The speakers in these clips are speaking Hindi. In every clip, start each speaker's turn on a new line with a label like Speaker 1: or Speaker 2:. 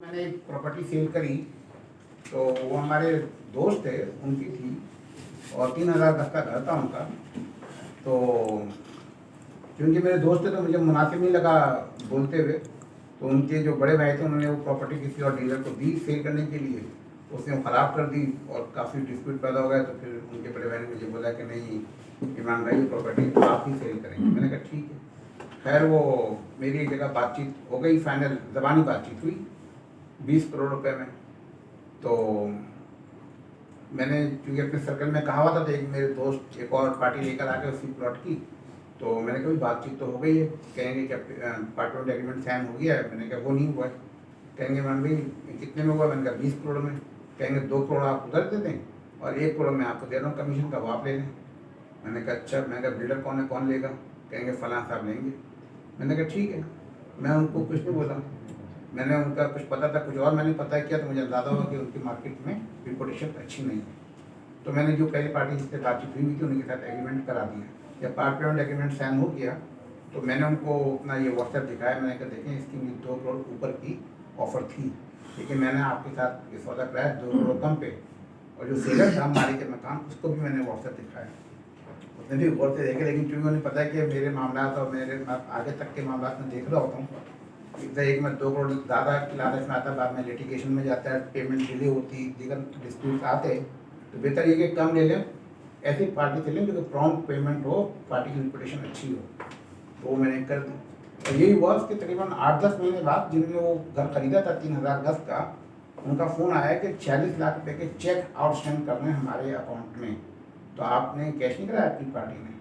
Speaker 1: मैंने एक प्रॉपर्टी सेल करी तो वो हमारे दोस्त थे, उनकी थी और 3000 गज का घर था उनका। तो क्योंकि मेरे दोस्त थे तो मुझे मुनासिब नहीं लगा बोलते हुए, तो उनके जो बड़े भाई थे उन्होंने वो प्रॉपर्टी किसी और डीलर को दी सेल करने के लिए। उसने वो ख़राब कर दी और काफ़ी डिस्प्यूट पैदा हो गया। तो फिर उनके बड़े भाई ने मुझे बोला कि नहीं इमरान भाई, प्रॉपर्टी तो आप ही सेल करेंगे। मैंने कहा ठीक है। खैर वो मेरी एक जगह बातचीत हो गई, फाइनल ज़बानी बातचीत हुई 20 करोड़ रुपए में। तो मैंने क्योंकि अपने सर्कल में कहा हुआ था, तो एक मेरे दोस्त एक और पार्टी लेकर आके उसी प्लॉट की। तो मैंने कहा बातचीत तो हो गई है, कहेंगे कि पार्टनर एग्रीमेंट साइन हो गया है। मैंने कहा वो नहीं हुआ है। कहेंगे मैम भाई कितने में हुआ? मैंने कहा 20 करोड़ में। कहेंगे 2 करोड़ आप उधर दे दें और 1 करोड़ मैं आपको दे रहा हूँ कमीशन का, वो आप ले लें। मैंने कहा अच्छा। मैंने कहा बिल्डर कौन है, कौन लेगा? कहेंगे फलां साहब लेंगे। मैंने कहा ठीक है। मैं उनको कुछ नहीं बोला, मैंने उनका कुछ पता था कुछ और मैंने पता किया, तो मुझे अंदाज़ा हुआ कि उनकी मार्केट में रिपोर्टेशन अच्छी नहीं है। तो मैंने जो पहली पार्टी जिससे बातचीत हुई थी उनके साथ एग्रीमेंट करा दिया। जब पार्ट पेमेंट एग्रीमेंट साइन हो गया तो मैंने उनको अपना ये व्हाट्सएप दिखाया। मैंने कहा देखें इसकी मुझे 2 करोड़ ऊपर की ऑफ़र थी, लेकिन मैंने आपके साथ ये सौदा कराया 2 करोड़ कम पे। और जो सेलर था मालिक के मकान, उसको भी मैंने व्हाट्सएप दिखाया, उसने भी गौर से देखे। लेकिन क्योंकि उन्हें पता है कि मेरे मामला और मेरे आगे तक के मामला में देख रहा होता हूँ, एक में 2 करोड़ ज़्यादा लालच में आता, बाद में लिटिगेशन में जाता है, पेमेंट डिले होती, दीगर डिस्प्यूट आते हैं। तो बेहतर ये कि कम ले लें, ऐसी पार्टी से लें जो प्रॉम्प्ट पेमेंट हो, पार्टी की रिपुटेशन अच्छी हो। तो वो मैंने कर दी। और यही हुआ उसके तकरीबन 8-10 महीने बाद, जिन्होंने वो घर खरीदा था 3000 गज का, उनका फ़ोन आया कि 46 लाख रुपए के चेक आउटस्टैंड करने हमारे अकाउंट में, तो आपने कैश नहीं कराया आपकी पार्टी ने?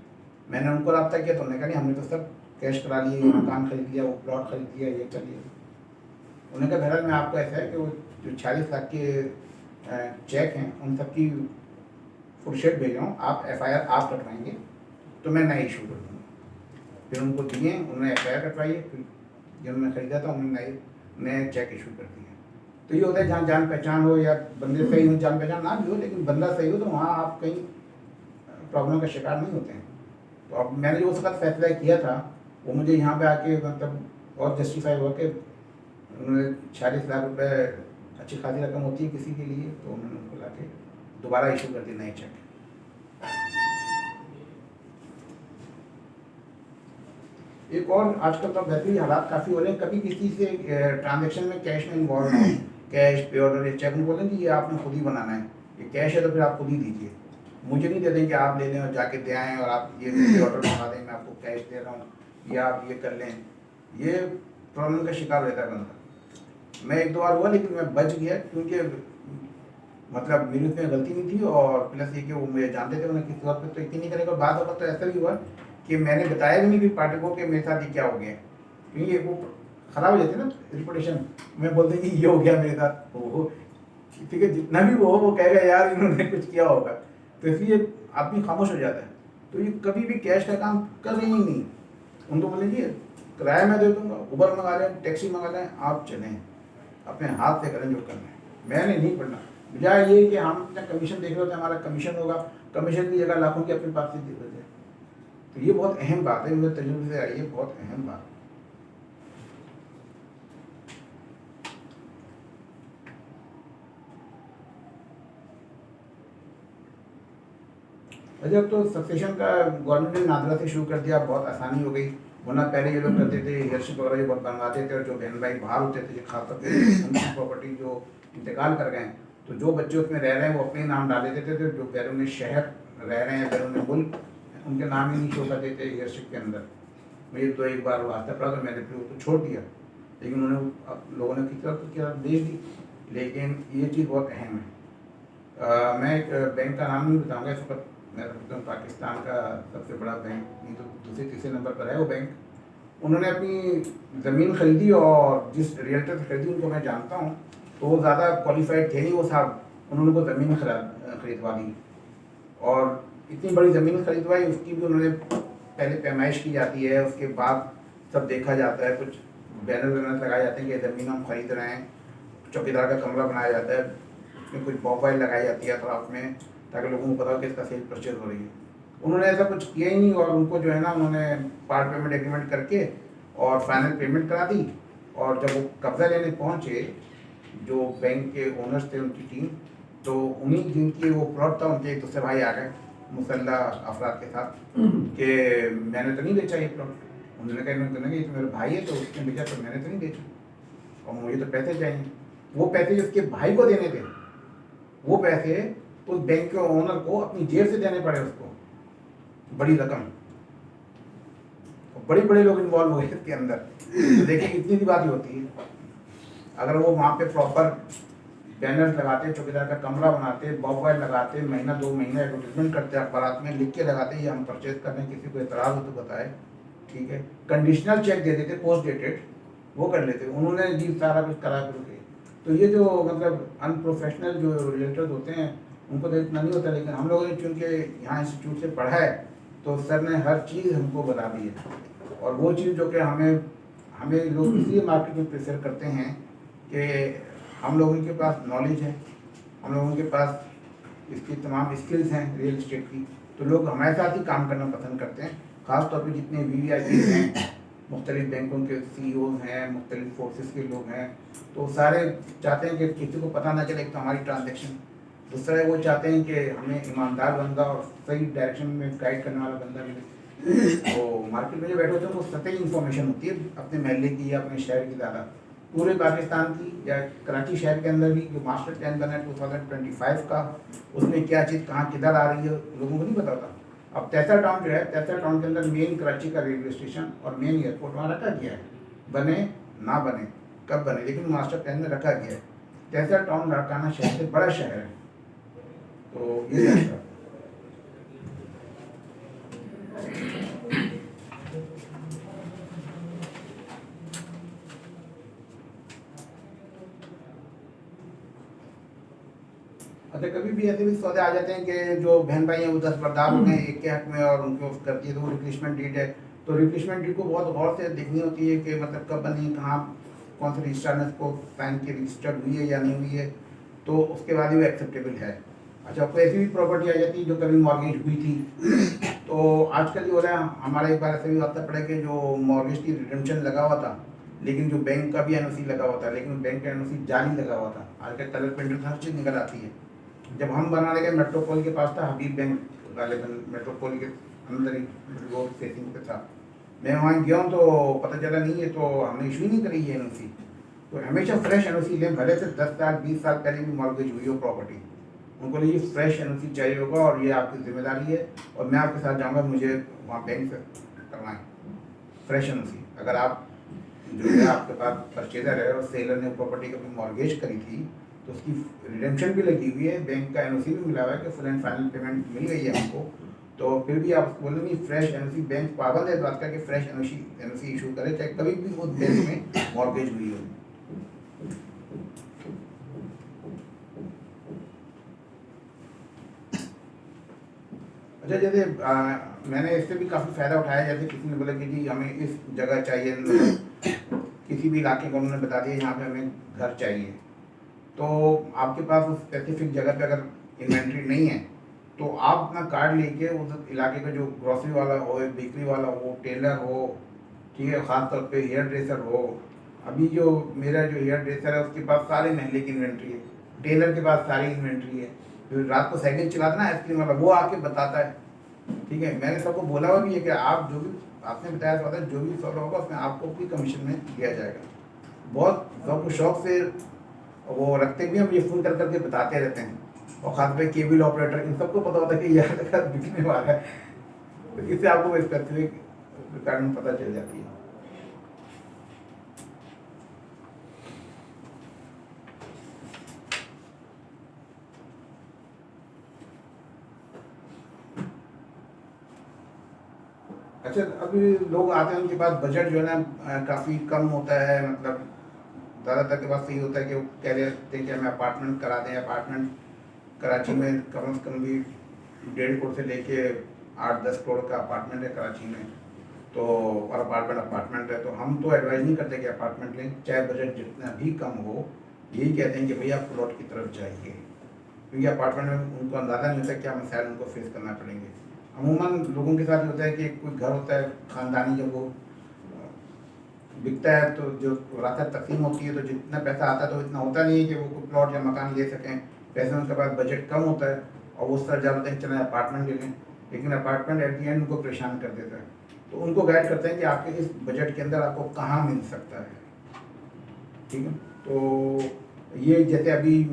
Speaker 1: मैंने उनको रब्ता किया तो उन्होंने कहा नहीं हमने तो सब कैश करा लिए, ये मकान खरीद लिया, वो प्लॉट खरीद लिया, ये कर लिया। उन्होंने कहा बहरहाल मैं आपको ऐसा है कि वो जो 46 लाख के चेक हैं उन सबकी फुटशेट भेज रहा हूँ, आप FIR आप कटवाएंगे तो मैं नया इशू कर दूँगा। फिर उनको दिए, उन्होंने FIR कटवाई। फिर जिन्होंने खरीदा था उन्होंने नए चेक इशू कर दिए। तो ये होता है जहाँ जान पहचान हो या बंदे सही हो, जान पहचान ना भी हो लेकिन बंदा सही हो, तो वहाँ आप कहीं प्रॉब्लम का शिकार नहीं होते हैं। तो अब मैंने जो उस वक्त फैसला किया था वो मुझे यहाँ पे आके मतलब और जस्टिफाई हुआ कि उन्होंने 46 लाख रुपए अच्छी खासी रकम होती है किसी के लिए, तो उन्होंने उनको ला के दोबारा इशू कर दिए नए चेक। एक और आजकल तो वैसे ही हालात काफ़ी हो रहे हैं, कभी किसी से ट्रांजेक्शन में कैश में इन्वॉल्व ना हो, कैश पे ऑर्डर चेक में बोलें कि ये आपने खुद ही बनाना है, ये कैश है तो फिर आप खुद ही दीजिए, मुझे नहीं दे दें कि आप ले लें और जाके दे आएँ और आप ये पे ऑर्डर बना दें, मैं आपको कैश दे रहा हूँ या आप ये कर लें। ये प्रॉब्लम का शिकार रहता है बंदा। मैं 1-2 बार हुआ लेकिन मैं बच गया, क्योंकि मतलब मेरी उसमें गलती नहीं थी और प्लस ये कि वो मुझे जानते थे, उन्हें किसी और पे तो यकीन नहीं करेगा। बाद वक्त तो ऐसा भी हुआ कि मैंने बताया भी नहीं कि पार्टी को कि मेरे साथ ये क्या हो गया, क्योंकि वो ख़राब हो जाती है ना रिपुटेशन। मैं बोलते कि ये हो गया मेरे साथ, वो ठीक है जितना भी वो कहेगा यार इन्होंने कुछ किया होगा, तो इसलिए आदमी खामोश हो जाता है। तो ये कभी भी कैश का काम कर रही ही नहीं। उनको बोलेंगे किराया मैं दे दूँगा, उबर मंगा लें, टैक्सी मंगा लें, आप चलें, अपने हाथ से करें जो करना है, मैंने नहीं पढ़ना। बजाय ये कि हम अपना कमीशन देख रहे होते हैं, हमारा कमीशन होगा, कमीशन की जगह लाखों की अपनी पास से दे देते हैं। तो ये बहुत अहम बात है, मुझे तजुर्बे से आई है, बहुत अहम बात। अच्छा, तो सक्सेशन का गवर्नमेंट ने नादरा से शुरू कर दिया, बहुत आसानी हो गई। वरना पहले ये लोग करते थे हेयरशिप वगैरह जो बनवाते थे, और जो बहन भाई बाहर होते थे खासतौर पर उनकी प्रॉपर्टी जो इंतकाल कर गए, तो जो बच्चे उसमें रह रहे हैं वो अपने नाम डाल देते थे, जो बैरून शहर रह रहे हैं, बैरून मुल्क, उनके नाम ही नहीं शो करते थे हेयरशिप के अंदर। मुझे तो एक बार वास्ता पड़ा तो मैंने फिर उसको छोड़ दिया, लेकिन उन्होंने लोगों ने की तरफ भेज दी। लेकिन ये चीज़ बहुत अहम है। मैं एक बैंक का नाम नहीं बताऊँगा इस वक्त, मैं समझता हूँ पाकिस्तान का सबसे बड़ा बैंक, नहीं तो दूसरे-तीसरे नंबर पर है वो बैंक। उन्होंने अपनी ज़मीन खरीदी और जिस रियल्टर से खरीदी उनको मैं जानता हूँ, तो वो ज़्यादा क्वालिफाइड थे नहीं वो साहब, उन्होंने वो ज़मीन खरीदवा दी। और इतनी बड़ी ज़मीन खरीदवाई, उसकी भी उन्होंने पहले पैमाइश की जाती है, उसके बाद सब देखा जाता है, कुछ बैनर वैनर लगाए जाते हैं कि ज़मीन हम खरीद रहे हैं, चौकीदार का कमरा बनाया जाता है, उसमें कुछ मोबाइल लगाई जाती है अतराफ में, ताकि लोगों को पता हो कि इसका सेल परचेज हो रही है। उन्होंने ऐसा कुछ किया ही नहीं, और उनको जो है ना उन्होंने पार्ट पेमेंट एग्रीमेंट करके और फाइनल पेमेंट करा दी। और जब वो कब्ज़ा लेने पहुँचे जो बैंक के ओनर्स थे उनकी टीम, तो उन्हीं जिनकी वो प्लॉट था उनके एक दूसरे भाई आ गए मुसल्ला अफराद के साथ कि मैंने तो नहीं बेचा ये प्लॉट। उन्होंने कहा ये तो मेरा भाई है तो उसने बेचा, तो मैंने तो नहीं बेचा और मुझे तो पैसे चाहिए। वो पैसे जिसके भाई को देने थे, वो पैसे उस बैंक के ओनर को अपनी जेब से देने पड़े उसको, बड़ी रकम। बड़े बड़े लोग इन्वॉल्व हुए इसके अंदर। तो देखिए इतनी सी बात ही होती है। अगर वो वहाँ पे प्रॉपर बैनर लगाते, चौकीदार का कमरा बनाते, बॉबवाइड लगाते, महीना 2 महीने एडवर्टीजमेंट करते, अखबार में लिख के लगाते, ये हम परचेज कर रहे हैं, किसी को एतराज़ हो तो बताए, ठीक है। कंडीशनल चेक दे देते पोस्ट डेटेड, वो कर लेते। उन्होंने जी सारा कुछ करा करके। तो ये जो मतलब अनप्रोफेशनल जो रिलेटर्स होते हैं उनको तो इतना नहीं होता, लेकिन हम लोगों ने चूँकि यहाँ इंस्टीट्यूट से पढ़ा है तो सर ने हर चीज़ हमको बता दी है। और वो चीज़ जो कि हमें लोग इसलिए मार्केट में प्रेफर करते हैं कि हम लोगों के पास नॉलेज है, हम लोगों के पास इसकी तमाम स्किल्स हैं रियल इस्टेट की, तो लोग हमारे साथ ही काम करना पसंद करते हैं। ख़ास तौर पे जितने VVIP हैं, मुख्तलिफ बैंकों के CEOs हैं, मुख्तलिफ फोर्सेस के लोग हैं, तो सारे चाहते हैं कि किसी को पता ना चले तो हमारी ट्रांजेक्शन। दूसरा वो चाहते हैं कि हमें ईमानदार बंदा और सही डायरेक्शन में गाइड करने वाला बंदा मिले। तो मार्केट में जो बैठे होते हैं वो सतही इन्फॉर्मेशन होती है अपने महल्ले की या अपने शहर की ज़्यादा। पूरे पाकिस्तान की या कराची शहर के अंदर भी जो मास्टर प्लान बना है 2025 का, उसमें क्या चीज़ कहाँ किधर आ रही है लोगों को नहीं पता था। अब तैसा टाउन जो है, तैसा टाउन के अंदर मेन कराची का रेलवे स्टेशन और मेन एयरपोर्ट वहाँ रखा गया है, बने ना बने कब बने, लेकिन मास्टर प्लान में रखा गया है। तैसा टाउन लाड़काना शहर से बड़ा शहर है। तो ये अच्छा, कभी भी ऐसे भी सौदे आ जाते हैं कि जो बहन भाई हैं वो 10 बरदार हो गए एक के हक में और उनको कर दिए, तो वो रिप्लेसमेंट डीड है। तो रिप्लेसमेंट डीड को बहुत गौर से देखनी होती है कि मतलब कब बनी, कहाँ, कौन से रजिस्ट्रार ने उसको साइन की, रजिस्टर्ड हुई है या नहीं हुई है, तो उसके बाद ही वो एक्सेप्टेबल है। अच्छा, कोई ऐसी भी प्रॉपर्टी आ जाती है जो कभी मॉर्गेज हुई थी, तो आजकल जो हो रहा है, हमारा एक बार ऐसे भी वाक़ा पड़ा कि जो मॉर्गेज की रिडेम्पशन लगा हुआ था, लेकिन जो बैंक का भी NOC लगा हुआ था, लेकिन बैंक का NOC जाली लगा हुआ था। आजकल कलर प्रिंटर हर चीज़ निकल आती है। जब हम बनाने गए मेट्रोपोल के पास था, हबीब बैंक गालिबन मेट्रोपोल के अंदर ही रोड फेसिंग पे था। मैं वहाँ गया हूँ तो पता चला नहीं है, तो हमने इशू ही नहीं करी है NOC। तो हमेशा फ्रेश NOC लें, भले से 10 साल 20 साल पहले भी मॉर्गेज हुई हो प्रॉपर्टी, उनको लिए फ्रेश NOC चाहिए होगा और ये आपकी जिम्मेदारी है। और मैं आपके साथ जाऊँगा, मुझे वहाँ बैंक से करना है फ्रेश NOC। अगर आप जो है आपके पास परचेजर है और सेलर ने प्रॉपर्टी कभी मॉर्गेज करी थी तो उसकी रिडेम्पशन भी लगी हुई है, बैंक का NOC भी मिला हुआ है कि फुल एंड फाइनल पेमेंट मिल गई है हमको, तो फिर भी आप बोलेंगे फ्रेश NOC, बैंक पाबंद है बात का कि फ्रेश NOC इशू करे, चाहे कभी भी उस बैंक में मॉर्गेज हुई हो। अच्छा, जैसे मैंने इससे भी काफ़ी फ़ायदा उठाया। जैसे किसी ने बोला कि जी हमें इस जगह चाहिए, किसी भी इलाके को उन्होंने बता दिया यहाँ पे हमें घर चाहिए, तो आपके पास उस स्पेसिफिक जगह पे अगर इन्वेंट्री नहीं है तो आप अपना कार्ड लेके उस इलाके का जो ग्रोसरी वाला हो, बेकरी वाला हो, टेलर हो, ठीक है, ख़ास तौर पे हेयर ड्रेसर हो। अभी जो मेरा जो हेयर ड्रेसर है उसके पास सारे महल्ले की इन्वेंट्री है, टेलर के पास सारी इन्वेंट्री है। जो रात को साइकिल चलाता ना आइसक्रीम वाला, वो आके बताता है, ठीक है। मैंने सबको बोला हुआ भी है कि आप जो भी आपने बताया था, जो भी सौदा होगा उसमें आपको भी कमीशन में दिया जाएगा। बहुत सबको शौक से वो रखते भी हैं, मुझे फ़ोन कर करके बताते रहते हैं। और ख़ास पे केबल ऑपरेटर, इन सबको पता होता है कि यह जगह बिकने वाला है, तो इससे आपको स्पेसिफिक रिक्वायरमेंट पता चल जाती है। अच्छा, अभी लोग आते हैं उनके पास बजट जो है ना काफ़ी कम होता है, मतलब ज़्यादातर के पास यही होता है कि वो कह रहे हैं कि हमें अपार्टमेंट करा दें। अपार्टमेंट कराची में कम से कम भी 1.5 करोड़ से लेके 8-10 करोड़ का अपार्टमेंट है कराची में, तो और अपार्टमेंट है, तो हम तो एडवाइज नहीं करते कि अपार्टमेंट लें, चाहे बजट जितना भी कम हो। यही कहते हैं कि भैया प्लॉट की तरफ जाइए, क्योंकि अपार्टमेंट में उनको अंदाज़ा नहीं होता क्या मसाइल उनको फेस करना पड़ेंगे। अमूमन लोगों के साथ होता है कि कोई घर होता है ख़ानदानी, जब वो बिकता है तो जो राशि तकसीम होती है तो जितना पैसा आता है तो इतना होता नहीं है कि वो कोई प्लॉट या मकान ले सकें। पैसे उनके पास बजट कम होता है और वो सर ज़्यादा हैं चले अपार्टमेंट ले लें, लेकिन अपार्टमेंट एट दी एंड उनको परेशान कर देता है। तो उनको गाइड करते हैं कि आपके इस बजट के अंदर आपको कहाँ मिल सकता है, ठीक है। तो ये जैसे अभी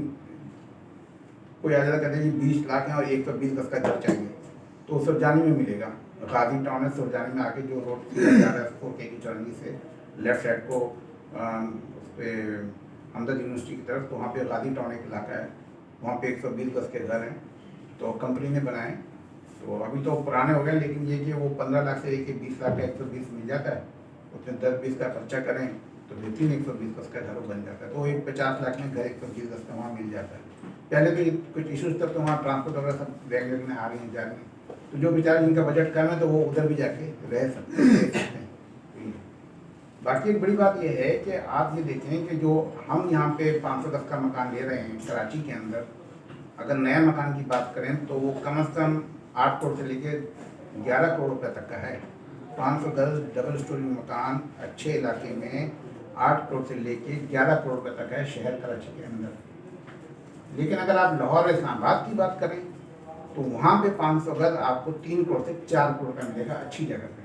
Speaker 1: कोई आ जाता कहते हैं जी 20 लाख हैं और 120 गज का घर चाहिए, तो सुरजानी में मिलेगा। गाजी टाउन है, सुरजानी में आके जो रोड जा रहा है उसको के की चौरंगी से लेफ्ट साइड को उस पर हमदर्द यूनिवर्सिटी की तरफ, तो वहाँ पे गाजी टाउन एक इलाका है, वहाँ पे 120 गज के घर हैं, तो कंपनी ने बनाए। तो अभी तो पुराने हो गए, लेकिन ये कि वो 15 लाख से 20 लाख का 120 मिल जाता है, उसमें 10-20 का खर्चा करें तो बेहतरीन 120 गज का घर बन जाता है। तो एक 50 लाख में घर 120 गज का वहाँ मिल जाता है। पहले तो ये कुछ इशूज़ तब तो वहाँ ट्रांसपोर्ट वगैरह सब बैंक में आ रही हैं जा रही हैं, तो जो बेचारे जिनका बजट कम है तो वो उधर भी जाके रह सकते हैं। बाकी एक बड़ी बात यह है कि आप ये देखें कि जो हम यहाँ पे 500 गज का मकान ले रहे हैं कराची के अंदर, अगर नया मकान की बात करें तो वो कम से कम 8 करोड़ से लेके 11 करोड़ रुपये तक का है। 500 गज डबल स्टोरी मकान अच्छे इलाके में 8 करोड़ से लेके 11 करोड़ रुपये तक है शहर कराची के अंदर। लेकिन अगर आप लाहौर इस्लामाबाद की बात करें तो वहाँ पे 500 गज आपको 3 करोड़ से 4 करोड़ का मिलेगा अच्छी जगह पे,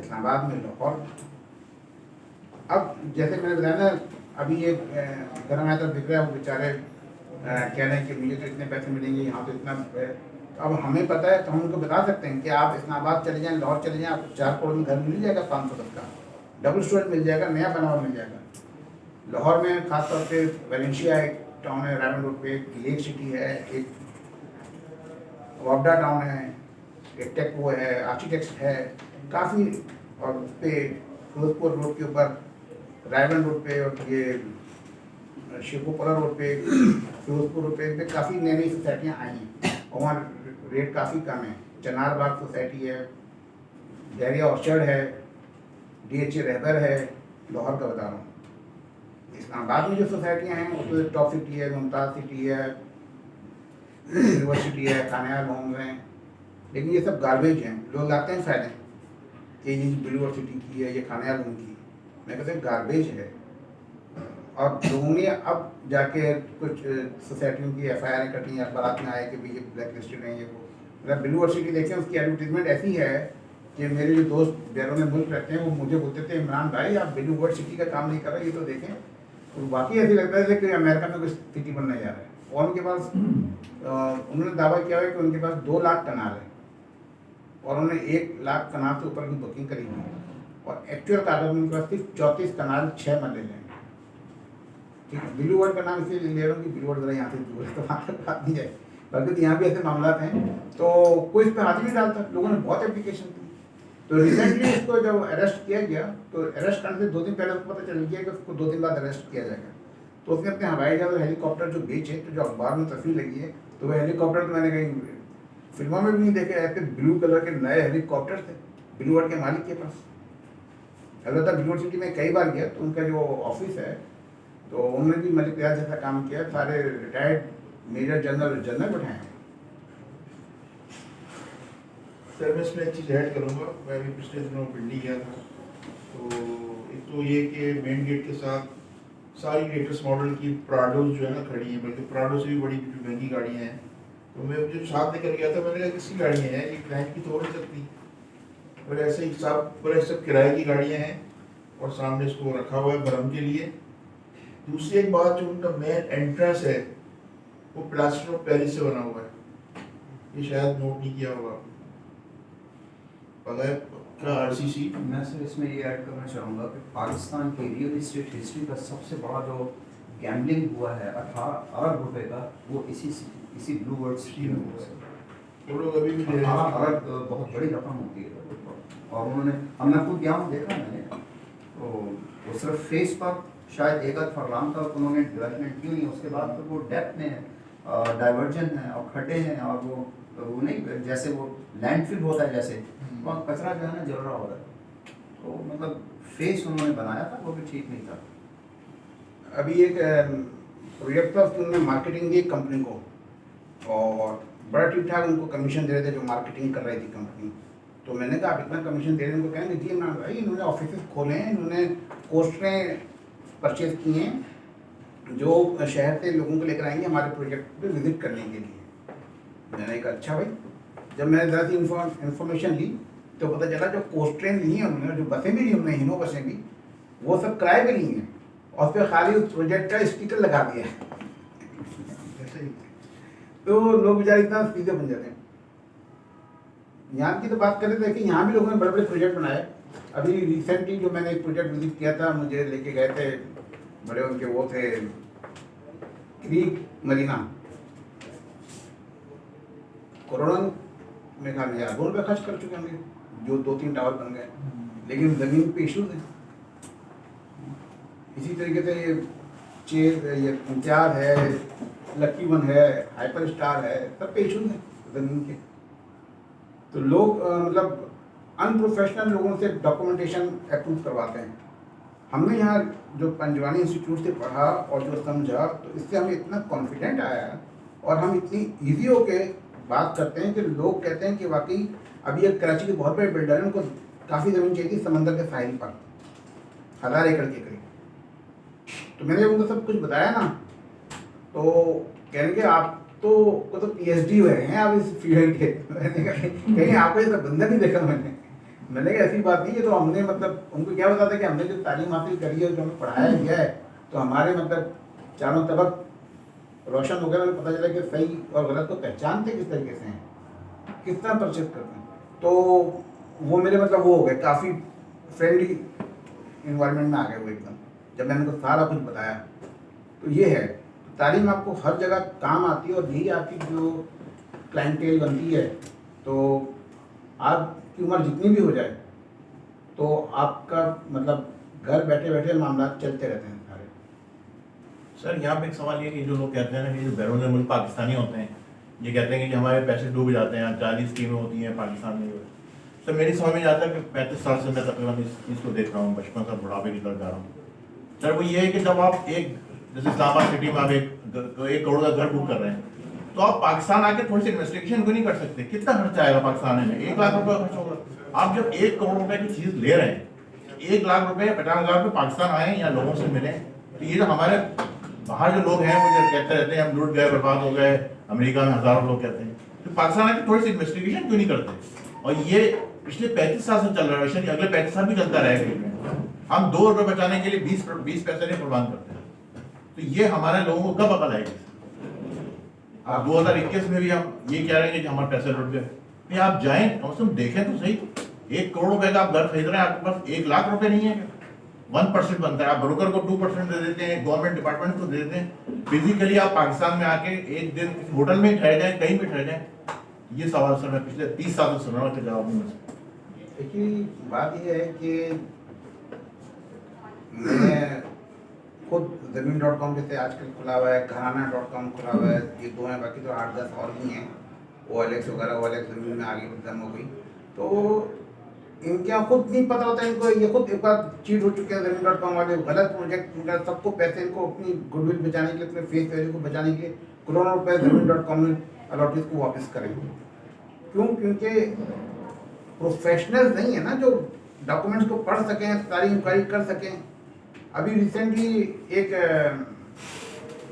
Speaker 1: इस्लामाबाद में, लाहौर। अब जैसे मैंने बताया ना, अभी एक घर में तो दिख रहा है वो बेचारे कह रहे हैं कि मुझे तो इतने पैसे मिलेंगे, यहाँ तो इतना। अब हमें पता है तो हम उनको बता सकते हैं कि आप इस्लामाबाद चले जाएँ, लाहौर चले जाएँ, आपको 4 करोड़ में घर मिल जाएगा 500 गज का, डबल स्टोरेज मिल जाएगा, नया बना हुआ मिल जाएगा। लाहौर में खासतौर पे वेलेंशिया एक टाउन है, रायमंड रोड पे एक लेक सिटी है, एक वापडा टाउन है, एक टेक वो है, आर्किटेक्ट है काफ़ी, और उस पर फिरोजपुर रोड के ऊपर रायमंड रोड पे और ये शिवपुरा रोड पे फिरोजपुर रोड पे काफ़ी नई नई सोसाइटियाँ आई हैं और वहाँ रेट काफ़ी कम है। चनार बाग सोसाइटी है, डैरिया ऑर्चर्ड है, DHA रहबर है, लाहौर का बता रहा हूँ। इस्लामाबाद में जो सोसाइटियाँ हैं उसमें टॉप सिटी है, मुमताज़ सिटी है, यूनिवर्सिटी है, खानियाल होम्स हैं, लेकिन ये सब गार्बेज हैं। लोग आते हैं फ़ायदे कि ये यूनिवर्सिटी की है, ये खानियाल होम की, मैं कहते हैं गार्बेज है। और लोगों ने अब जाके कुछ सोसाइटियों की FIR कटी, अखबार में आए कि भाई ये ब्लैक लिस्टेड हैं, ये वो। मतलब यूनिवर्सिटी देखें उसकी एडवर्टीजमेंट ऐसी है कि मेरे जो दोस्त बैरून मुल्क रहते हैं वो मुझे बोलते थे इमरान भाई आप यूनिवर्सिटी का काम नहीं कर रहे, ये तो देखें। तो बाकी ऐसे लगता है कि अमेरिका में कुछ सिटी बनने जा रहा है। और उनके पास उन्होंने दावा किया है कि उनके पास 2 लाख कनाल है और उन्होंने 1 लाख कनाल से ऊपर की बुकिंग करी हुई है, और एक्चुअल कागज में उनके पास सिर्फ 34 कनाल 6 मरले हैं। ठीक है, ब्लू वर्ड का नाम इसलिए ले रहा हूँ कि ब्लू वर्ड ज़रा यहाँ से दूर है तो वहाँ तक बात नहीं जाए, बल्कि यहाँ भी ऐसे मामला हैं तो कोई इस पर हाथ नहीं डालता। लोगों ने बहुत एप्लीकेशन दी, तो रिसेंटली इसको जब अरेस्ट किया गया तो अरेस्ट करने से 2 दिन पहले उसको पता चल गया कि उसको 2 दिन बाद अरेस्ट किया जाएगा। तो उसने अपने हवाई जहाज और हेलीकॉप्टर जो बेचे, तो जो अखबार में तस्वीर लगी है, तो वह हेलीकॉप्टर तो मैंने कहीं फिल्मों में भी नहीं देखे, ऐसे ब्लू कलर के नए हेलीकॉप्टर थे ब्लू वर्ड के मालिक के पास। अलबत्ता यूनिवर्सिटी में कई बार गया तो उनका जो ऑफिस है तो उन्होंने भी मलिक रियाज जैसा काम किया, सारे रिटायर्ड मेजर जनरल बैठाए हैं।
Speaker 2: सर मैं इसमें एक चीज़ ऐड करूँगा, मैं अभी पिछले दिनों पिंडी गया था, तो एक तो ये कि मेन गेट के साथ सारी लेटेस्ट मॉडल की प्राडोज जो है ना खड़ी हैं, बल्कि प्राडो से भी बड़ी महंगी गाड़ियाँ हैं। तो मैं जो साथ लेकर गया था मैंने कहा किसकी गाड़ियाँ हैं, ये क्लाइंट की तो हो नहीं सकती, और ऐसे ही सब किराए की गाड़ियाँ हैं और सामने इसको रखा हुआ है भरम के लिए। दूसरी एक बात, जो उनका मेन एंट्रेंस है वो प्लास्टर ऑफ पेरिस से बना हुआ है, ये शायद नोट नहीं किया होगा पता है क्या RCC।
Speaker 3: मैं सर इसमें ये ऐड करना चाहूँगा कि पाकिस्तान की रियल इस्टेट हिस्ट्री का सबसे बड़ा जो गैम्बलिंग हुआ है 18 अरब रुपए का, वो इसी ब्लू वर्ड सिटी में हुआ है।
Speaker 2: वो लोग अभी भी ले रहे
Speaker 3: 18
Speaker 2: हैं।
Speaker 3: अरब बहुत बड़ी रकम होती है, और उन्होंने हमने खुद यहाँ देखा मैंने, तो वो सिर्फ फेस पर शायद एक आध फरलाम का उन्होंने डेवलपमेंट की हुई, उसके बाद तो वो डेप्थ में डाइवर्जन है और खड्डे हैं, और वो नहीं जैसे वो लैंडफिल होता है जैसे वहाँ कचरा जो है ना जल रहा होता है, तो मतलब फेस उन्होंने बनाया था वो भी ठीक नहीं था।
Speaker 1: अभी एक प्रोजेक्ट था उसकी उन्होंने मार्केटिंग दी कंपनी को और बड़ा ठीक ठाक उनको कमीशन दे रहे थे जो मार्केटिंग कर रही थी कंपनी। तो मैंने कहा आप इतना कमीशन दे रहे हैं, उनको कहेंगे जी इमरान भाई इन्होंने ऑफिस खोले हैं, इन्होंने पोस्टरें परचेज की हैं जो शहर से लोगों को लेकर आएंगे हमारे प्रोजेक्ट पे विजिट करने के लिए। मैंने कहा अच्छा भाई। जब मैंने ज़रा सी इन्फॉर्मेशन ली तो पता चला जो पोस्टरें ली हैं उन्होंने, जो बसें भी ली उन्होंने, हिनो बसें भी, वो सब किराए पे ली हैं और फिर खाली उस प्रोजेक्ट का स्टिकर लगा दिया है।
Speaker 2: ऐसे ही
Speaker 1: तो लोग बेचारे इतना सीधे बन जाते हैं। यहाँ की तो बात करें तो देखिए यहाँ भी लोगों ने बड़े बड़े प्रोजेक्ट बनाए। अभी रिसेंटली जो मैंने एक प्रोजेक्ट विजिट किया था, मुझे लेके गए थे बड़े उनके वो थे क्रीक मरीना, कोरोना में कहा हज़ारों रुपये खर्च कर चुके होंगे, जो 2-3 टावर बन गए, लेकिन ज़मीन पे इशूज़ हैं। इसी तरीके से ये इम्तियाज है, लकी वन है, हाइपर स्टार है, सब पे इशूज़ हैं ज़मीन के। तो लोग मतलब अनप्रोफेशनल लोगों से डॉक्यूमेंटेशन अप्रूव करवाते हैं। हमने यहाँ जो पंजवानी इंस्टीट्यूट से पढ़ा और जो समझा, तो इससे हमें इतना कॉन्फिडेंट आया और हम इतनी ईजी होके बात करते हैं कि लोग कहते हैं कि वाकई अभी एक कराची के बहुत बड़े बिल्डर हैं, उनको काफ़ी ज़मीन चाहिए थी समंदर के साहिल पर, 1000 एकड़ के करीब। तो मैंने जब उनको सब कुछ बताया ना, तो कहेंगे आप तो PhD हुए हैं आप इस फील्ड के। मैंने कहा कहीं आपको इसका बंदा नहीं देखा मैंने कहा ऐसी बात नहीं है। तो हमने मतलब उनको क्या बताया था कि हमने जो तालीम हासिल करी है, जो हमें पढ़ाया गया है, तो हमारे मतलब चारों तरफ रोशन हो गया। हमें पता चला कि सही और गलत को पहचानते किस तरीके से हैं, किस तरह परचेज करते हैं। तो वो मेरे मतलब वो हो गए, काफ़ी फ्रेंडली इन्वायरमेंट में आ गए वो एकदम, जब मैंने उनको सारा कुछ बताया। तो ये है, तालीम आपको हर जगह काम आती है और यही आपकी जो क्लाइंटेल बनती है। तो आपकी उम्र जितनी भी हो जाए तो आपका मतलब घर बैठे बैठे मामला चलते रहते हैं सारे।
Speaker 4: सर यहाँ पे एक सवाल ये कि जो लोग कहते हैं ना कि जो बैरून मुल्क पाकिस्तानी होते हैं, ये कहते हैं कि हमारे पैसे डूब जाते हैं, 40 स्कीमें होती हैं पाकिस्तान में। सर मेरी समझ में आता है कि 35 साल से मैं तकरीबन इस चीज़ को देख रहा हूँ, बचपन से बुढ़ापे की तरफ जा रहा हूँ। सर वो ये है कि जब आप एक जैसे इस्लामाबाद सिटी में आप 1 करोड़ का घर बुक कर रहे हैं, तो आप पाकिस्तान आके थोड़ी सी इन्वेस्टिगेशन क्यों नहीं कर सकते? कितना खर्चा आएगा पाकिस्तान में? 1 लाख रुपये खर्च होगा। आप जब 1 करोड़ रुपए की चीज़ ले रहे हैं, 1 लाख रुपए या 50,000 रुपये पाकिस्तान आए या लोगों से मिले, तो ये जो हमारे बाहर जो लोग हैं वो जो कहते रहते हैं हम लूट गए, बर्बाद हो गए, अमेरिका में हज़ारों लोग कहते हैं, तो पाकिस्तान आके थोड़ी सी इन्वेस्टिगेशन क्यों नहीं करते? और ये पिछले 35 साल से चल रहा है, वैसे अगले 35 साल भी चलता रहेगा। हम 2 रुपये बचाने के लिए 20 पैसे नहीं कुर्बान करते हैं। तो ये हमारे लोगों को कब अकल आएगी? आप 2021 में भी हम ये कह रहे हैं कि हमारे पैसे लुट गए। नहीं, आप जाएं कम से कम देखें तो सही। 1 करोड़ रुपए का आप घर खरीद रहे हैं, आपके पास 1 लाख रुपए नहीं है, 1% बनता है। आप ब्रोकर को 2% दे देते हैं, गवर्नमेंट डिपार्टमेंट को दे देते हैं। फिजिकली आप पाकिस्तान में आके एक दिन होटल में ठहर जाए, कहीं भी ठहर जाए। ये सवाल सर मैं पिछले 30 साल से सुन रहा हूँ, जवाब नहीं मिल।
Speaker 1: देखिए बात यह है कि मैं खुद ज़मीन.com जैसे आजकल खुला हुआ है, घराना.com खुला हुआ है, ये 2 हैं, बाकी तो 8-10 और भी हैं, OLX वगैरह। OLX ज़मीन में आगे बदनाम हो गई, तो इनके यहाँ खुद नहीं पता होता है इनको। ये खुद एक बार चीट हो चुके हैं ज़मीन.com वाले, गलत प्रोजेक्ट, इनका सबको पैसे, इनको अपनी गुडविल बचाने के लिए, अपने फेस वैल्यू को बचाने के लिए करोड़ों रुपये ज़मीन.com में अलॉटीज को वापस करेंगे। क्यों? क्योंकि प्रोफेशनल नहीं है ना जो डॉक्यूमेंट्स को पढ़ सकें, सारी इंक्वायरी कर सकें। अभी रिसेंटली एक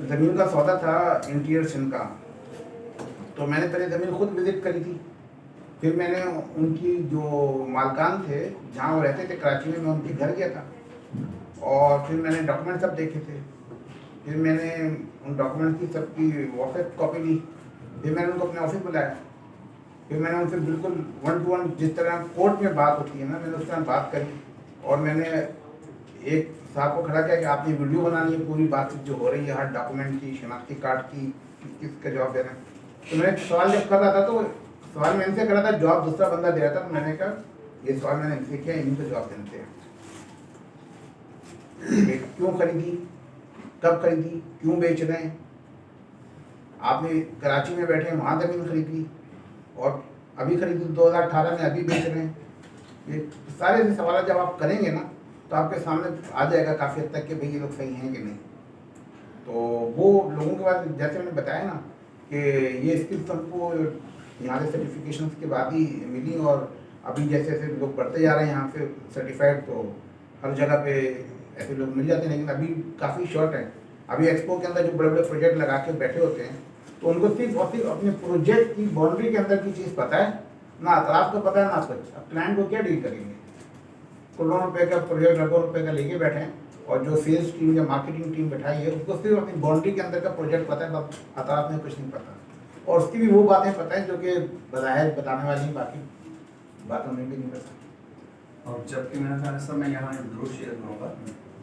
Speaker 1: ज़मीन का सौदा था इंटीरियर सिंध का, तो मैंने पहले ज़मीन खुद विजिट करी थी, फिर मैंने उनकी जो मालकान थे जहाँ वो रहते थे कराची में, मैं उनके घर गया था और फिर मैंने डॉक्यूमेंट सब देखे थे। फिर मैंने उन डॉक्यूमेंट की सबकी व्हाट्सएप कॉपी ली, फिर मैंने उनको अपने ऑफिस बुलाया, फिर मैंने उनसे बिल्कुल 1 to 1 जिस तरह कोर्ट में बात होती है ना, मैंने उस तरह बात करी और मैंने एक साहब को खड़ा किया कि आपने वीडियो बनानी है पूरी बातचीत जो हो रही है, हर डॉक्यूमेंट की, शनाख्ती कार्ड की, किसका जवाब देना है। तो मैं सवाल जब कर रहा था तो सवाल मैं इनसे कर रहा था, जवाब दूसरा बंदा दे रहा था, तो मैंने कहा ये सवाल मैंने इनसे किया, इनको जवाब देते हैं। क्यों खरीदी, कब खरीदी, क्यों बेच रहे हैं? आपने कराची में बैठे वहाँ ज़मीन खरीदी और अभी खरीदी 2018 में, अभी बेच रहे हैं। ये सारे सवाल जब आप करेंगे ना तो आपके सामने आ जाएगा काफ़ी हद तक कि भाई ये लोग सही हैं कि नहीं। तो वो लोगों के बाद जैसे मैंने बताया ना कि ये स्किल्स हमको यहाँ से सर्टिफिकेशन के बाद ही मिली और अभी जैसे जैसे लोग बढ़ते जा रहे हैं यहाँ से सर्टिफाइड, तो हर जगह पे ऐसे लोग मिल जाते हैं, लेकिन अभी काफ़ी शॉर्ट है। अभी एक्सपो के अंदर जो बड़े बड़े प्रोजेक्ट लगा के बैठे होते हैं, तो उनको सिर्फ और सिर्फ अपने प्रोजेक्ट की बाउंड्री के अंदर की चीज़ पता है, ना अतराफ को पता है ना कुछ। अब क्लाइंट को क्या डील करेंगे? करोड़ों रुपए का प्रोजेक्ट, अरबों रुपए का लेके बैठे हैं, और जो सेल्स टीम या मार्केटिंग टीम बैठाई है उसको सिर्फ अपनी बाउंड्री के अंदर का प्रोजेक्ट पता है, बस अतराफ में कुछ नहीं पता। और उसकी भी वो बातें पता है जो कि बज़ाहिर बताने वाली, बाकी बातों में भी नहीं पता।
Speaker 3: और जबकि मेरा ख्याल है सर, मैं यहाँ एक जरूर शेयर करूँगा,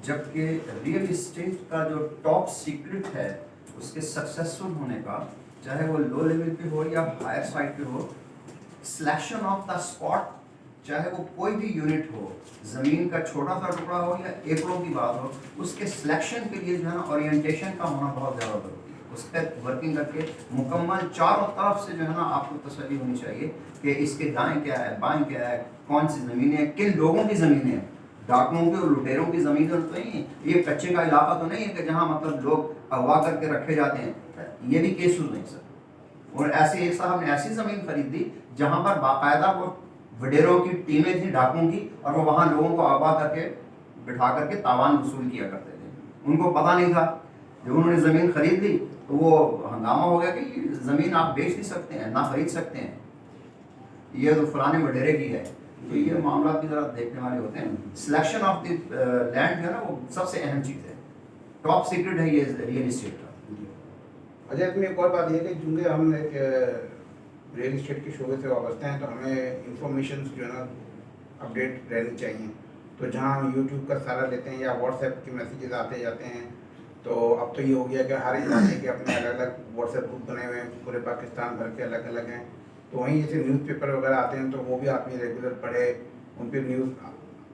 Speaker 3: जबकि रियल इस्टेट का जो टॉप सीक्रेट है उसके सक्सेसफुल होने का, चाहे वो लो लेवल पे हो या हायर साइड पे हो, सिलेक्शन ऑफ द स्पॉट, चाहे वो कोई भी यूनिट हो, ज़मीन का छोटा सा टुकड़ा हो या एकड़ों की बात हो, उसके सिलेक्शन के लिए जो है ना ओरिएंटेशन का होना बहुत ज़्यादा जरूरी है। उस पर वर्किंग करके मुकम्मल चारों तरफ से जो है ना आपको तसल्ली होनी चाहिए कि इसके दाएं क्या है, बाएं क्या है, कौन सी ज़मीनें हैं, किन लोगों की ज़मीनें हैं, डाकुओं की और लुटेरों की ज़मीनें तो नहीं, ये कच्चे का इलाका तो नहीं है कि जहाँ मतलब लोग अगवा करके रखे जाते हैं, ये भी केसेस नहीं सर। और ऐसे एक साहब ने ऐसी ज़मीन खरीद ली जहाँ पर बाकायदा वो वडेरों की टीमें थी डाकुओं की, और वो वहाँ लोगों को अगवा करके बिठा करके तावान वसूल किया करते थे। उनको पता नहीं था, जब उन्होंने ज़मीन खरीद ली तो वो हंगामा हो गया कि ज़मीन आप बेच नहीं सकते हैं, ना खरीद सकते हैं, ये तो फलाने वडेरे की है। तो ये मामला भी ज़रा देखने वाले होते हैं। सिलेक्शन ऑफ द लैंड जो है ना वो सबसे अहम चीज़ है, टॉप सीक्रेट है ये रियल इस्टेट का।
Speaker 1: अच्छा, इसमें एक और बात यह है कि चूँकि हम एक रियल इस्टेट के शोबे से वाबस्ते हैं, तो हमें इंफॉर्मेशन जो है ना अपडेट रहनी चाहिए। तो जहाँ हम यूट्यूब का सहारा लेते हैं या व्हाट्सएप के मैसेजेस आते जाते हैं, तो अब तो ये हो गया कि हर इलाके के अपने अलग अलग व्हाट्सएप ग्रुप बने हुए हैं, पूरे पाकिस्तान भर के अलग अलग हैं। तो वहीं जैसे न्यूज़पेपर वगैरह आते हैं, तो वो भी आदमी रेगुलर पढ़े, उन पर न्यूज़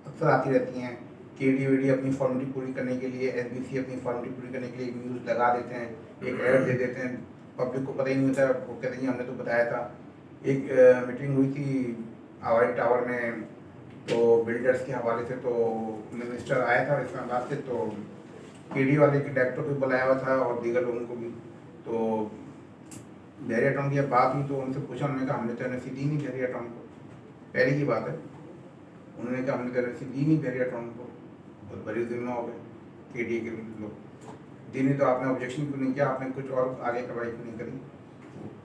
Speaker 1: अक्सर आती रहती हैं। KDVD अपनी फॉर्मेलिटी पूरी करने के लिए, SBC अपनी फॉर्मेलिटी पूरी करने के लिए एक न्यूज़ लगा देते हैं, एक ऐड दे देते हैं, पब्लिक को पता ही नहीं होता, वो कहते हैं हमने तो बताया था। एक मीटिंग हुई थी हवाई टावर में, तो बिल्डर्स के हवाले से, तो मिनिस्टर आया था इस्लामाबाद से, तो KD वाले के डायरेक्टर को बुलाया हुआ था और दीगर लोगों को भी। तो बहरिया टाउन की बात हुई तो उनसे पूछा, उन्होंने कहा हमने तो NOC दी नहीं बहरिया टाउन को। पहली की बात है, उन्होंने कहा हमने तो NOC दी नहीं बहरिया टाउन को, बहुत बड़ी जुल्म हो गए KD के लोग। दी नहीं तो आपने ऑब्जेक्शन क्यों नहीं किया, आपने कुछ और आगे कार्रवाई क्यों नहीं करी?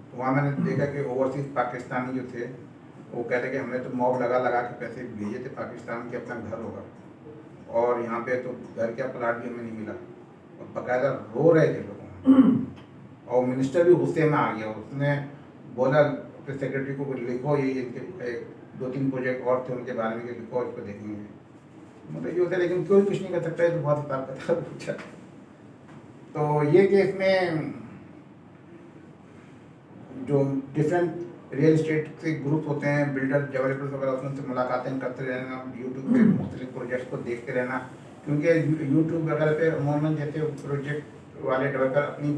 Speaker 1: तो वहाँ मैंने देखा कि ओवरसीज पाकिस्तानी जो थे वो कहते कि हमने तो मॉब लगा लगा के पैसे भेजे थे पाकिस्तान के, अपना घर होगा, और यहाँ पे तो घर का प्लाट भी हमें नहीं मिला, और बाकायदा रो रहे थे लोग। और मिनिस्टर भी गुस्से में आ गया, उसने बोला अपने सेक्रेटरी को लिखो, ये इनके 2-3 प्रोजेक्ट और थे उनके बारे में लिखो, इस पर देखेंगे। मतलब ये होता है, लेकिन कोई कुछ नहीं कर सकता है, तो बहुत हिसाब किताब पूछा। तो ये कि इसमें जो डिफरेंट रियल इस्टेट के ग्रुप होते हैं, बिल्डर डेवलपर्स वगैरह, उनसे मुलाकातें करते रहना, यूट्यूब पे मुख्तलिफ प्रोजेक्ट्स को देखते रहना, क्योंकि यूट्यूब वगैरह पे अमूमन जैसे प्रोजेक्ट वाले डेवलपर अपनी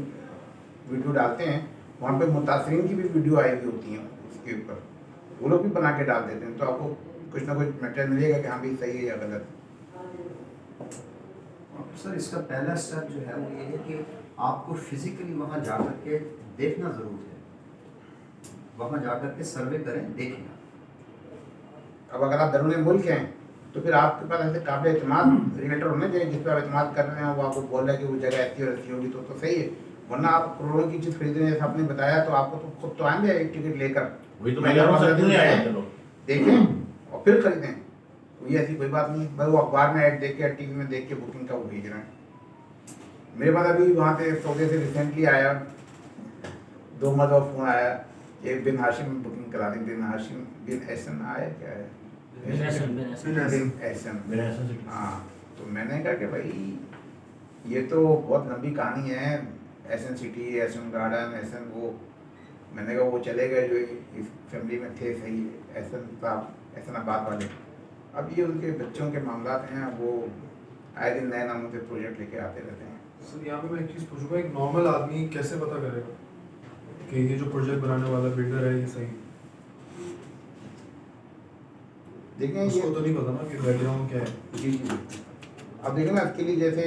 Speaker 1: वीडियो डालते हैं, वहाँ पे मुतासरीन की भी वीडियो आई हुई होती हैं उसके ऊपर, वो लोग भी बना के डाल देते हैं, तो आपको कुछ ना कुछ मैटर मिलेगा कि हाँ भाई सही है या गलत।
Speaker 3: सर इसका पहला स्टेप जो है वो ये है कि आपको फिजिकली वहाँ जा कर के देखना ज़रूर है, वहाँ जा कर के सर्वे करें, देखें।
Speaker 1: अब अगर आप दरूनी मुल्क हैं तो फिर आपके पास ऐसे काबिल एतमाद रिलेटर होने चाहिए जिस पर आप एतमाद कर रहे हैं, वो आपको बोल रहा है कि वो जगह ऐसी और ऐसी होगी, तो सही है। वरना आप करोड़ों की चीज़ खरीद रहे हैं, जैसे आपने बताया, तो आपको तो खुद तो आएंगे एक टिकट लेकर,
Speaker 4: वही तो मैं कह रहा हूँ सर, क्यों नहीं आए जाते लोग?
Speaker 1: देखें और फिर खरीदें। कोई ऐसी कोई बात नहीं, भाई वो अखबार में ऐड देख के, टीवी में देख के बुकिंग का वो भेज रहे हैं। मेरे पास अभी वहाँ से सऊदी से रिसेंटली आया, 2 मरतबा फ़ोन आया, एक बिन हाशिम बुकिंग करा दी, बिन हाशिम बिन एहसन आया, क्या है बिन एहसन। हाँ, तो मैंने कहा कि भाई ये तो बहुत लंबी कहानी है, एहसन सिटी, एहसन गार्डन, एहसन वो, मैंने कहा वो चले गए जो इस फैमिली में थे, सही एहसन साहब, एहसनाबाद वाले। अब ये उनके बच्चों के मामला हैं, वो आए दिन नए नामों से प्रोजेक्ट लेके आते रहते हैं।
Speaker 5: सर यहाँ पे मैं एक चीज़ पूछूंगा, एक नॉर्मल आदमी कैसे पता करेगा कि ये जो प्रोजेक्ट बनाने वाला बिल्डर है ये सही?
Speaker 1: देखें
Speaker 5: उसको
Speaker 1: ये
Speaker 5: तो नहीं पता ना कि बैकग्राउंड क्या है।
Speaker 1: जी जी, अब देखें ना, इसके लिए जैसे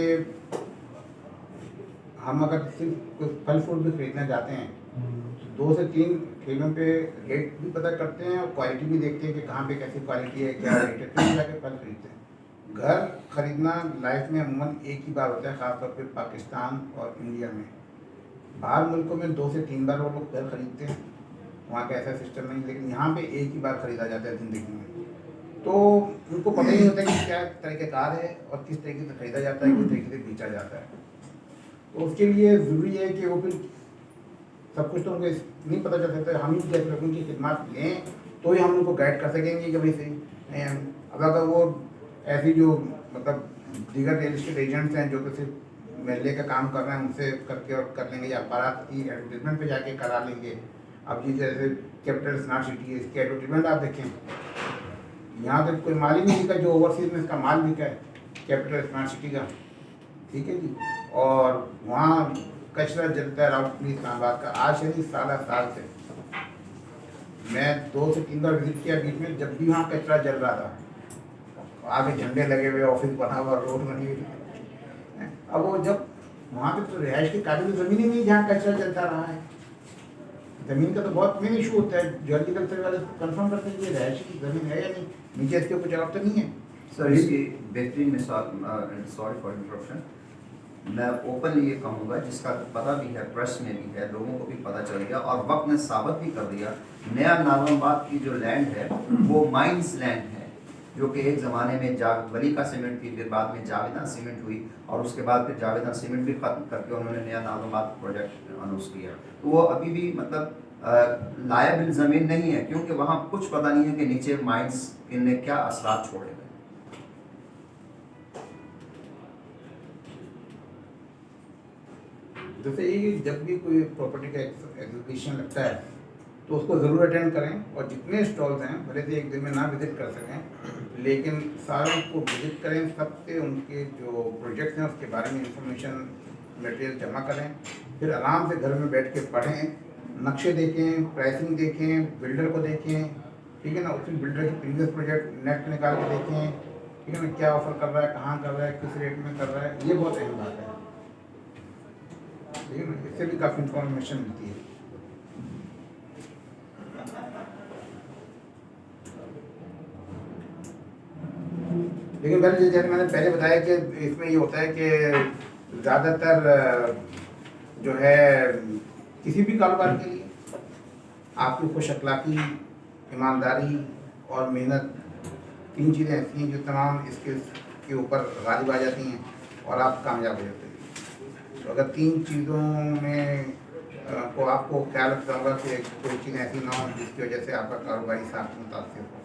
Speaker 1: हम अगर सिर्फ कोई फल फ्रूट भी खरीदना चाहते हैं, 2 से 3 ठेलों पे रेट भी पता करते हैं और क्वालिटी भी देखते हैं कि कहाँ पे कैसी क्वालिटी है, क्या रेट है, फिर जाके फल खरीदते हैं। घर खरीदना लाइफ में अमूमन एक ही बार होता है, ख़ासतौर पे पाकिस्तान और इंडिया में। बाहर मुल्कों में 2 से 3 बार वो लोग घर खरीदते हैं, वहाँ का ऐसा सिस्टम नहीं, लेकिन यहाँ पे एक ही बार खरीदा जाता है ज़िंदगी में। तो उनको पता ही नहीं होता कि क्या तरीक़ेकार है और किस तरीके से खरीदा जाता है, किस तरीके से बेचा जाता है। तो उसके लिए ज़रूरी है कि वो फिर सब कुछ तो उनको नहीं पता चल सकता है। हम ही जैसे लोगों की खिदमत लें तो ही हम उनको गाइड कर सकेंगे कि भाई सही। अब अगर वो ऐसी जो मतलब दीगर रियल इस्टेट एजेंट्स हैं जो कि सिर्फ मेले का काम कर रहे हैं, उनसे करके और कर लेंगे, या बारात की एडवर्टीजमेंट पे जाके करा लेंगे। अब ये जैसे कैपिटल स्मार्ट सिटी है, इसकी एडवर्टीजमेंट आप देखें, यहाँ तो कोई माल ही नहीं बिका जो ओवरसीज में इसका माल बिका है कैपिटल स्मार्ट सिटी का, ठीक है जी। और वहाँ कचरा जलता है रावटपुर इस्लामाबाद का, आज से नहीं साल से। मैं 2 से 3 बार विजिट किया बीच में, जब भी वहाँ कचरा जल रहा था, आगे झंडे लगे हुए, ऑफिस बना हुआ, रोड बनी हुई। अब वो जब वहाँ पे तो रिहाइश की काबिल ज़मीन ही नहीं जहाँ कचरा जलता रहा है। ज़मीन का तो बहुत मेन इशू होता है, जो एग्रीकल्चर वाले कंफर्म करते हैं कि रिहाइश की ज़मीन है या नहीं, नीचे इसके कुछ जवाब तो नहीं है।
Speaker 3: सर इसकी बेहतरीन मिसाल, सॉरी फॉर इंटरप्शन, मैं ओपनली ये कहूँगा, जिसका पता भी है, प्रेस में भी है, लोगों को भी पता चल गया और वक्त ने साबित भी कर दिया, नया नाज़माबाद की जो लैंड है वो माइंस लैंड है, जो कि एक ज़माने में वली का सीमेंट थी, फिर बाद में जावेदा सीमेंट हुई और उसके बाद फिर जावेदा सीमेंट भी ख़त्म करके उन्होंने नया नाज़माबाद प्रोजेक्ट अनाउंस किया। तो वो अभी भी मतलब लायबिल ज़मीन नहीं है, क्योंकि वहाँ कुछ पता नहीं है कि नीचे माइंस इनने क्या असरात छोड़े गए।
Speaker 1: जैसे ये जब भी कोई प्रॉपर्टी का एग्जीबिशन लगता है तो उसको ज़रूर अटेंड करें, और जितने स्टॉल्स हैं भले से एक दिन में ना विज़िट कर सकें, लेकिन सारों को विज़िट करें, सबसे उनके जो प्रोजेक्ट्स हैं उसके बारे में इंफॉर्मेशन मटेरियल जमा करें, फिर आराम से घर में बैठ के पढ़ें, नक्शे देखें, प्राइसिंग देखें, बिल्डर को देखें, ठीक है ना, उसी बिल्डर के प्रीवियस प्रोजेक्ट नेट पे निकाल के देखें, ठीक है ना, क्या ऑफर कर रहा है, कहाँ कर रहा है, किस रेट में कर रहा है, ये बहुत अहम बात है, ठीक है ना, इससे भी काफ़ी इंफॉर्मेशन मिलती है। लेकिन जैसे मैंने पहले बताया कि इसमें ये होता है कि ज़्यादातर जो है किसी भी कारोबार के लिए आपकी खुश अखलाकी, ईमानदारी और मेहनत, 3 चीज़ें ऐसी हैं जो तमाम स्किल्स के ऊपर गालिब आ जाती हैं और आप कामयाब हो जाते हैं। तो अगर 3 चीज़ों में को आपको ख्याल रखना होगा कि कोई चीज़ ऐसी ना हो जिसकी वजह से आपका कारोबारी साथ मुतासिर हो।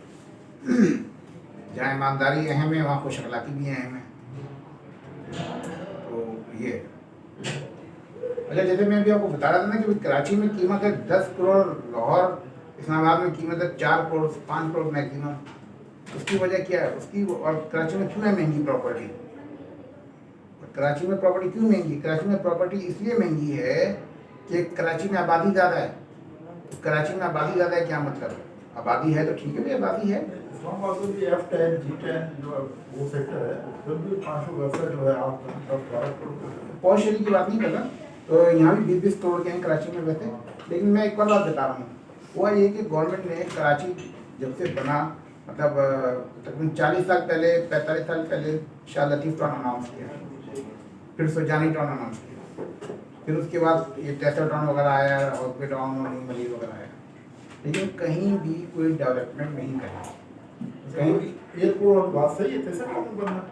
Speaker 1: जहाँ ईमानदारी अहम है वहाँ खुश अखलाकी भी अहम है। तो ये अच्छा, जैसे मैं अभी आपको बता रहा था ना कि कराची में कीमत है 10 करोड़, लाहौर इस्लामाबाद में कीमत है 4 करोड़ 5 करोड़ मैक्सिमम। उसकी वजह क्या है उसकी, और कराची में क्यों है महंगी प्रॉपर्टी? कराची में प्रॉपर्टी क्यों महंगी? कराची में प्रॉपर्टी इसलिए महंगी है कि कराची में आबादी ज़्यादा है। कराची में आबादी ज़्यादा है क्या मतलब? आबादी है तो ठीक है भाई, आबादी है।
Speaker 2: इस्लामाबाद में भी F10, G10 जो वो सेक्टर है, उसमें भी 500 गज जो है आप 12 करोड़
Speaker 1: पॉश एरिया की बात नहीं कर रहा, तो यहाँ भी 20-20 करोड़ के हैं कराची में वैसे। लेकिन मैं एक और बात बता रहा हूँ, वो ये कि गवर्नमेंट ने कराची जब से बना, मतलब तकरीबन 40 साल पहले, 45 साल पहले शाह लतीफ़ टाउन अनाउंस किया, फिर सुजानी टाउन अनाउंस किया, फिर उसके बाद ये टेसर टाउन वगैरह आया, हॉस्पे टाउन और मलिक वगैरह आया, लेकिन कहीं भी कोई डेवलपमेंट नहीं करा कहीं भी।
Speaker 2: एयरपोर्ट बात सही है, कैसे काम बनना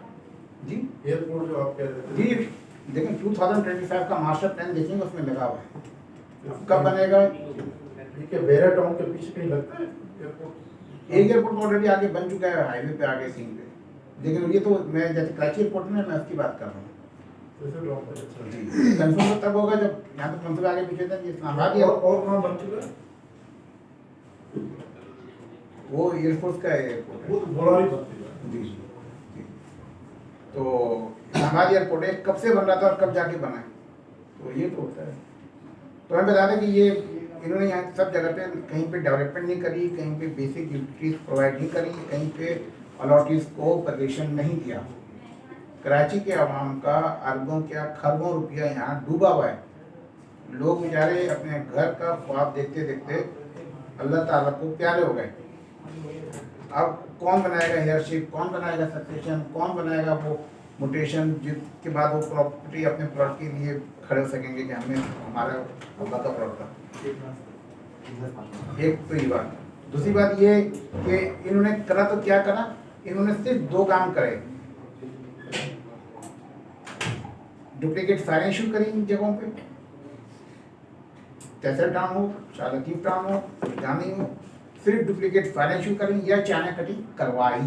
Speaker 1: जी
Speaker 2: एयरपोर्ट जो आप कह रहे थे
Speaker 1: जी, लेकिन 2025 का मास्टर प्लान देखेंगे, उसमें लगा हुआ है, कब बनेगा?
Speaker 2: ठीक है, बेरा टाउन के पीछे कहीं लगता है एयरपोर्ट?
Speaker 1: एक एयरपोर्ट ऑलरेडी आगे बन चुका है, हाईवे पे आगे सीन पे, लेकिन ये तो मैं जैसे कराची एयरपोर्ट में मैं उसकी बात कर रहा हूँ।
Speaker 2: कैसे टाउन पे? अच्छा
Speaker 1: जी, कंफर्म तब होगा जब यहाँ पे मनसूबे आगे पीछे थे, इस्लामाबाद
Speaker 2: और कहाँ बन चुका है?
Speaker 1: वो एयरफोर्स का एयरपोर्ट
Speaker 2: वो
Speaker 1: है।
Speaker 2: तो बोला ही बन चुका है।
Speaker 1: जी जी। तो इस्लामाबाद एयरपोर्ट है, कब से बन रहा था और कब जाके बना है, तो ये तो होता है। तो मैं बता दें कि ये इन्होंने यहाँ सब जगह पे कहीं पे डेवलपमेंट नहीं करी, कहीं पे बेसिक यूटिलिटीज प्रोवाइड नहीं करी, कहीं पे अलॉटीज को परमिशन नहीं दिया। कराची के अवाम का अरबों क्या खरबों रुपया यहाँ डूबा हुआ है, लोग बेचारे अपने घर का ख्वाब देखते देखते अल्लाह ताला को प्यारे हो गए। अब कौन बनाएगा हेयरशिप, कौन बनाएगा सक्सेशन, कौन बनाएगा वो म्यूटेशन जिसके बाद वो प्रॉपर्टी अपने प्लॉट के लिए खड़े हो सकेंगे कि हमें हमारा अल्लाह का प्लॉट था। एक तो ये बात। दूसरी बात ये कि इन्होंने करा तो क्या करा, इन्होंने सिर्फ 2 काम करे। डुप्लीकेट फाइल इशू करी इन जगहों पे, कैसेट डाउन हो, चालकी डाउन हो, जानी हो, सिर्फ डुप्लीकेट फाइल इशू करी या चाइना कटिंग करवाई।